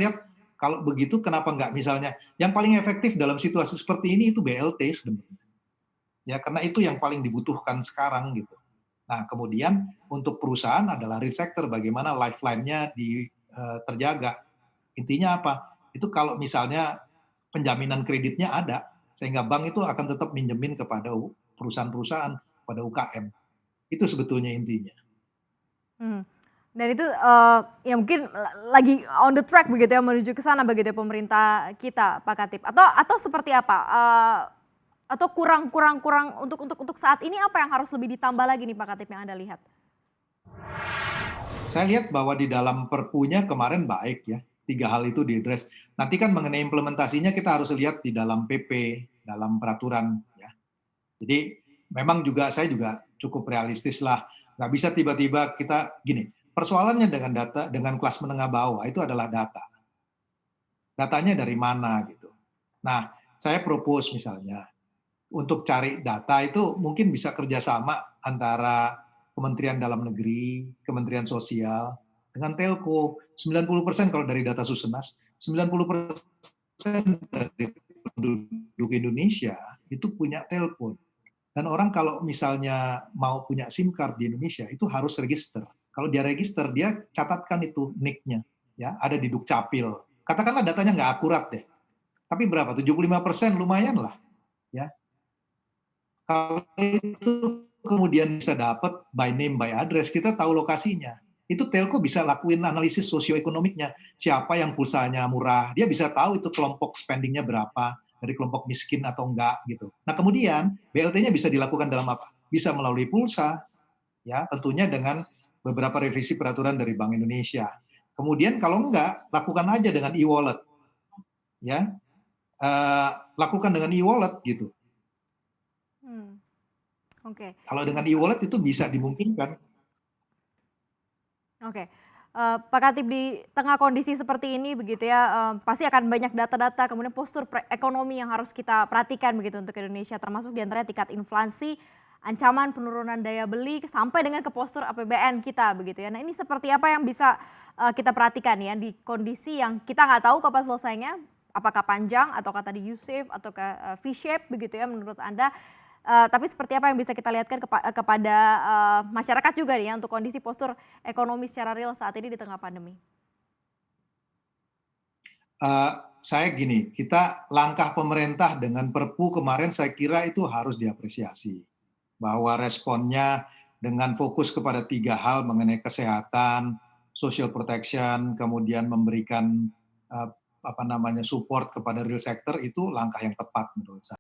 lihat kalau begitu kenapa nggak misalnya yang paling efektif dalam situasi seperti ini itu BLT sebenarnya. Ya, karena itu yang paling dibutuhkan sekarang gitu. Nah, kemudian untuk perusahaan adalah risk sector, bagaimana lifeline-nya terjaga. Intinya apa? Itu kalau misalnya penjaminan kreditnya ada, sehingga bank itu akan tetap minjemin kepada perusahaan-perusahaan, pada UKM. Itu sebetulnya intinya. Mhm. Dan itu, ya mungkin lagi on the track begitu ya, menuju ke sana begitu ya pemerintah kita, Pak Khatib? Atau seperti apa? Atau kurang untuk saat ini apa yang harus lebih ditambah lagi nih Pak Khatib yang Anda lihat? Saya lihat bahwa di dalam perpunya kemarin baik ya, 3 hal itu diadres. Nanti kan mengenai implementasinya kita harus lihat di dalam PP, dalam peraturan ya. Jadi memang juga saya juga cukup realistis lah. Nggak bisa tiba-tiba kita gini, persoalannya dengan data, dengan kelas menengah bawah itu adalah data. Datanya dari mana gitu. Nah, saya propose misalnya, untuk cari data itu mungkin bisa kerjasama antara Kementerian Dalam Negeri, Kementerian Sosial, dengan telco. 90% kalau dari data Susenas, 90% dari penduduk Indonesia itu punya telepon. Dan orang kalau misalnya mau punya SIM card di Indonesia itu harus register. Kalau dia register, dia catatkan itu NIK-nya, ya ada di Dukcapil. Katakanlah datanya nggak akurat deh, tapi berapa? 75% lumayan lah, ya. Kalau itu kemudian bisa dapat by name, by address, kita tahu lokasinya. Itu telco bisa lakuin analisis sosioekonomiknya. Siapa yang pulsanya murah, dia bisa tahu itu kelompok spendingnya berapa, dari kelompok miskin atau enggak gitu. Nah kemudian BLT-nya bisa dilakukan dalam apa? Bisa melalui pulsa, ya tentunya dengan beberapa revisi peraturan dari Bank Indonesia. Kemudian kalau enggak, lakukan aja dengan e-wallet, ya. Lakukan dengan e-wallet gitu. Hmm, oke. Kalau dengan e-wallet itu bisa dimungkinkan. Oke, Pak Khatib di tengah kondisi seperti ini begitu ya, pasti akan banyak data-data kemudian postur ekonomi yang harus kita perhatikan begitu untuk Indonesia termasuk di antaranya tingkat inflasi, ancaman penurunan daya beli, sampai dengan ke postur APBN kita begitu ya. Nah ini seperti apa yang bisa, kita perhatikan ya di kondisi yang kita nggak tahu kapan selesainya, apakah panjang ataukah tadi U-shape ataukah, V-shape begitu ya menurut Anda? Tapi seperti apa yang bisa kita lihatkan kepada, masyarakat juga nih ya untuk kondisi postur ekonomi secara real saat ini di tengah pandemi? Saya gini, kita langkah pemerintah dengan Perpu kemarin saya kira itu harus diapresiasi. Bahwa responnya dengan fokus kepada 3 hal mengenai kesehatan, social protection, kemudian memberikan, apa namanya, support kepada real sector itu langkah yang tepat menurut saya.